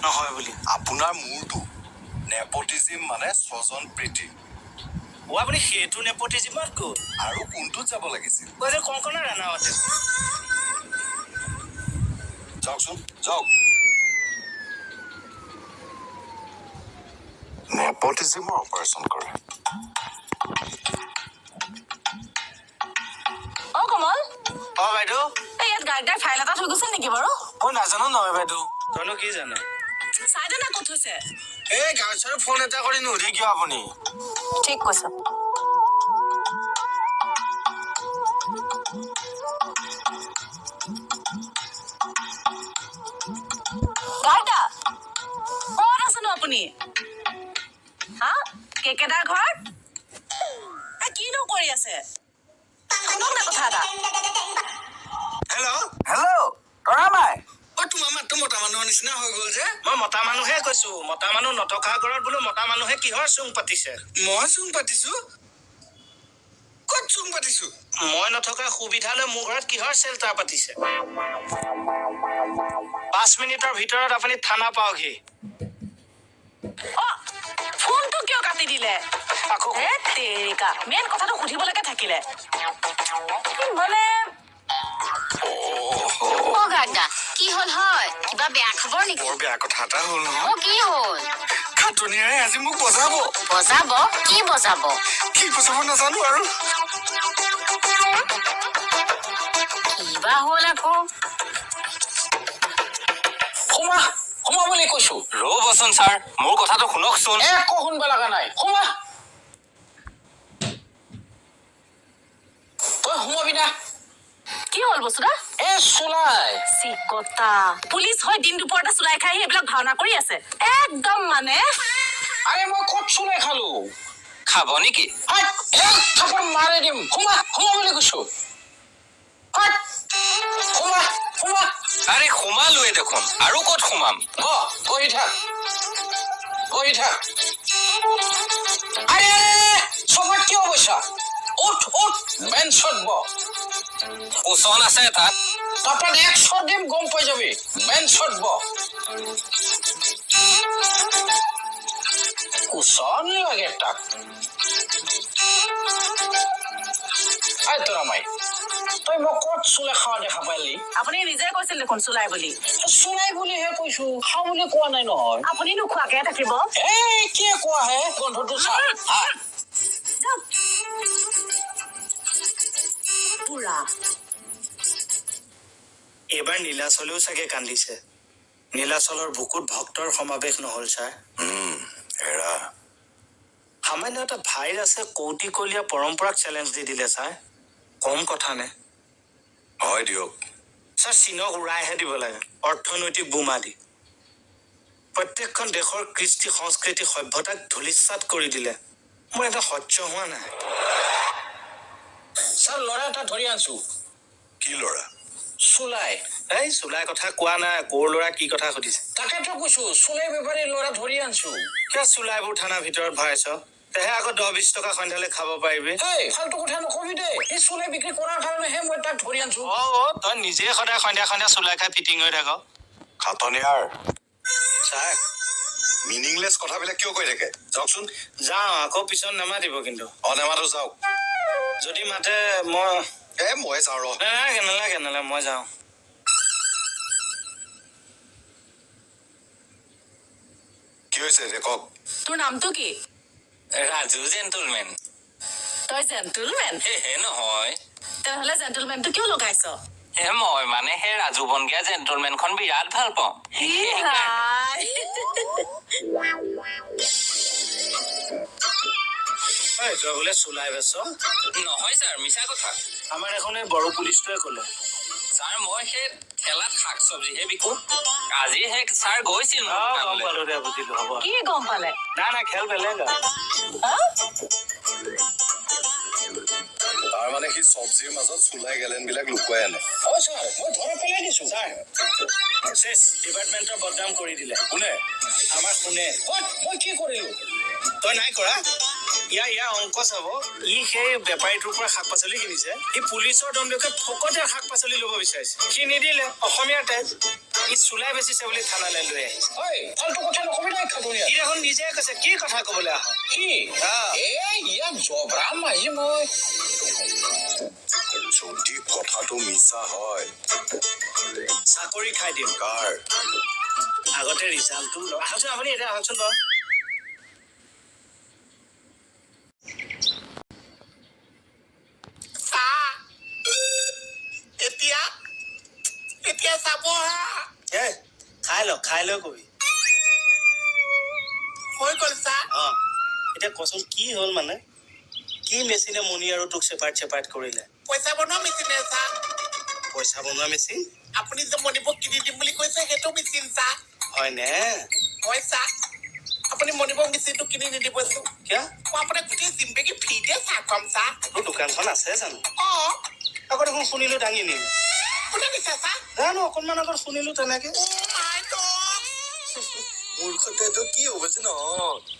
নহয় বুলি। আপোনাৰ মূৰটো নেপটিজিম মানে স্বজন প্ৰীতি। আপুনি সেইটো নেপটিজিমত গ'ল আৰু কোনটোত যাব লাগিছিল? কংকনা ৰাণাৱতে। যাওকচোন যাওক। নেপটিজিমৰ অপাৰেশ্যন কৰে। অ কমল, বাইদেউ ইয়াত গাড়ীৰ ফাইল এটা থৈ গৈছে নেকি বাৰু? মই নাজানো নহয় বাইদেউ। তইনো কি জানে? চাই দে না ক'ত থৈছে। এই গাৰ্লছৰ ফোন এটা কৰি নুসুধি কিয় আপুনি? ঠিক কৈছ। গাড়ীটা ক'ত আছেনো আপুনি? হা, কেকেদাৰ ঘৰ? কিনো কৰি আছে? শুনক না কথা এটা। হেল্ল', তৰা মাই। তোমাৰ মাতটো মতা মানুহৰ নিচিনা হৈ গ'ল যে। মই মতা মানুহে কৈছো। মতা মানুহ নথকা ঘৰত বোলো মতা মানুহে কিহৰ চুং পাতিছে? মই চুং পাতিছো? ক'ত চুং পাতিছো? মই নথকা সুবিধা লৈ মোৰ ঘৰত কিহৰ চেল্টাৰ পাতিছে? 5 মিনিটৰ ভিতৰত আপুনি থানা পাওকহি। ফোনটো কিয় কাটি দিলে? আকৌ তেৰিকা, মেইন কথাটো সুধিবলৈকে থাকিলে মানে। গাৰ্ডা কি হ'ল হয়? কিবা বেয়া খবৰ নেকি? বৰ বেয়া কথা এটা হ'ল নহয়। কি হ'ল? খাটনিয়াৰে আজি মোক বজাব। বজাব? কি বজাব? কি বজাব নাজানো আৰু। কিবা হ'ল আকৌ? সোমা বুলি কৈছো। ৰ'বচোন ছাৰ, মোৰ কথাটো শুনকচোন। একো শুনব লগা নাই। সোমা। তই সোমাবি না। কি হ'ল বস্তুদা? চুলাই চিকতা পুলিচ হয় দিন দুপৰতে চুলাই খাই এইবিলাক ভাওনা কৰি আছে একদম মানে। আৰে মই ক'ত চুলাই খালো? খাব নেকি? থাপৰ মাৰি দিম। সোমা বুলি কৈছো। সোমা। আৰে সোমালোৱে দেখোন, আৰু ক'ত সোমাম? বহি থাক। আৰে চফাত কিয় বৈছা? উঠ বেঞ্চত বহ। ওচন আছে তাত। তাপত 100 দিম গম পাই যাবি। বেঞ্চত বহ। কুচন লাগে তাক। তোৰা মাই, তই মোক ক'ত চুলাই খাৱা দেখা পালি? আপুনি নিজে কৈছিল দেখোন চুলাই বুলি। চুলাই বুলিহে কৈছো, খাওঁ বুলি কোৱা নাই নহয়। আপুনি নোখোৱাকে থাকিব। কি কোৱা হে? গন্ধটো চা। পুৰা এইবাৰ নীলাচলেও চাগে কান্দিছে। নীলাচলৰ বুকুত ভক্তৰ সমাৱেশ নহল ছাৰ। এৰা সামান্য এটা ভাইৰাছে কৌটিকলীয়া পৰম্পৰাক চেলেঞ্জ দি দিলে ছাৰ। কম কথা নে? হয় দিয়ক। ছাৰ চীনক উৰাইহে দিব লাগে, অৰ্থনৈতিক বোমা দি। প্ৰত্যেকখন দেশৰ কৃষ্টি সংস্কৃতি সভ্যতাক ধূলিসাৎ কৰি দিলে। মোৰ এটা সহ্য হোৱা নাই। ছাৰ ল'ৰা এটা ধৰি আনছো। কি ল'ৰা? চুলাই। এই চুলাই কথা কোৱা নাই, ক'ৰ ল'ৰা কি কথা সুধিছে? তাকেতো কৈছো, চুলাই বেপাৰী ল'ৰা ধৰি আনছো। কিয় চুলাইবোৰ থানাৰ ভিতৰত ভৰাইছ? তেহে আকৌ 10-20 টকা সন্ধিয়ালৈ খাব পাৰিবি। ফাল্টু কথা নকবি দে। এই চুলাই বিক্ৰী কৰাৰ কাৰণেহে মই তাক ধৰি আনছো। তই নিজে সদায় সন্ধিয়া চুলাই খাই ফিটিং হৈ থাক। খাটনিয়াৰ ছাৰ মিনিংলেছ কথাবিলাক কিয় কৈ থাকে? যাওকচোন। যাওঁ, আকৌ পিছত নামাতিব কিন্তু। নেমাতো যাওক। যদি মাতে মই মই যাওঁ ৰ। নালাগে মই যাওঁ। কি হৈছে যে কওক। তোৰ নামটো কি? ৰাজু জেণ্টলমেন। তই জেণ্টলমেন? হে নহয়। তেনেহ'লে জেণ্টলমেনটো কিয় লগাইছ? মই মানে সেই ৰাজু বনগীয়া জেণ্টলমেনখন বিৰাট ভাল পাওঁ। তই বোলে চুলাই বেচ? নহয় ছাৰ, মিছা কথা। আমাৰ এখন এই বড়ো পুলিচটোৱে ক'লে। ছাৰ মই সেই ঠেলাত শাক চব্জিহে বিকো। আজি সেই ছাৰ গৈছিল। গম পালো দে, বুজিলো, হ'ব। কি গম পালে? নাই খেল বেলেগ। তাৰ মানে সি চব্জিৰ মাজত চুলাই গেলেন বিলাক লুকুৱাই আনে। ছাৰ মই ধৰা পেলাই দিছো। ছাৰ শেষ ডিপাৰ্টমেণ্টৰ বদনাম কৰি দিলে। কোনে? আমাৰ শুনে। মই কি কৰিলো? তই নাই কৰা? ইয়াৰ অংক চাব। ই সেই বেপাৰীটোৰ পৰা শাক পাচলি কিনিছে। ই পুলিচৰ দণ্ডকে ফকতে শাক পাচলি ল'ব বিচাৰিছে। সি নিদিলে। অসমীয়া টাইপ। ই চুলাই বেচিছে বুলি থানালৈ লৈ আহিছে ঐ ফাল্টু কথা নকবি নাই খাবৰীয়া ই দেখোন নিজে কৈছে কি কথা কবলৈ আহ কি ইয়াক জবৰাম আজি মই যদি কথাটো মিছা হয় চাকৰি খাই দিম কাৰ আগতে ৰিজাল্টটো আহকচোন আপুনি এতিয়া আহকচোন বাৰু এতিয়া চাব হা খাই লৈ কবি হৈ গ'ল চা অ এতিয়া কচোন কি হ'ল মানে কি মেচিনে মণি আৰু তোক চেপাৰেট কৰিলে পইচা বনোৱা মেচিনে চা পইচা বনোৱা মেচিন আপুনি যে মণিপুৰ কিনি দিম বুলি কৈছে সেইটো মেচিন চা হয়নে হয় চা আপুনি মণিপুৰ মেচিনটো কিনি নিদিবচোন কিয় মই আপোনাক গোটেই জিম্বেগী ফ্ৰীতে চাহ খুৱাম চা তোৰ দোকানখন আছে জানো অঁ আকৌ দেখোন শুনিলো দাঙি নিম কোনে দিছে চা জানো অকণমান আগত শুনিলো তেনেকে মাই গড মূৰ্খতেতো কি হ'ব যে নহয়